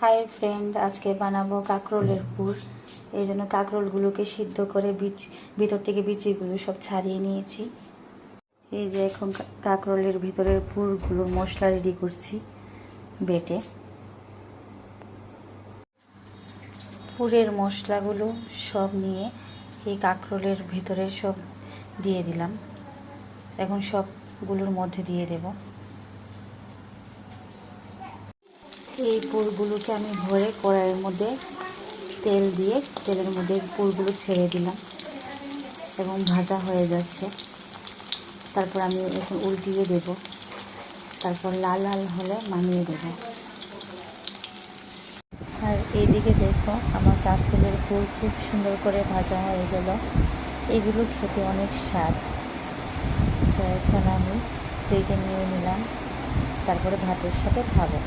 Hi friend, আজকে বানাবো কাঁকরোলের পুর। এই জন্য কাঁকরোলগুলোকে সিদ্ধ করে ভিতর থেকে বিচিগুলো সব ছাড়িয়ে নিয়েছি। এই যে এখন কাঁকরোলের ভিতরের পুরগুলোর মশলা রেডি করছি বেটে। পুরের মশলাগুলো সব নিয়ে এই কাঁকরোলের ভিতরে সব দিয়ে দিলাম। এখন সবগুলোর মধ্যে দিয়ে দেব। এই পুরগুলোকে আমি ভরে কড়াইয়ের মধ্যে তেল দিয়ে তেলের মধ্যে পুরগুলো ছেড়ে দিলাম এবং ভাজা হয়ে যাচ্ছে। তারপর আমি এখন উল্টিয়ে দেব। তারপর লাল লাল হলে নামিয়ে দেব। আর এইদিকে দেখো, আমার কাঁকরোলের পুর খুব সুন্দর করে ভাজা হয়ে গেল। এগুলো খেতে অনেক স্বাদ। তো এখন আমি প্লেটে নিয়ে নিলাম, তারপরে ভাতের সাথে খাবো।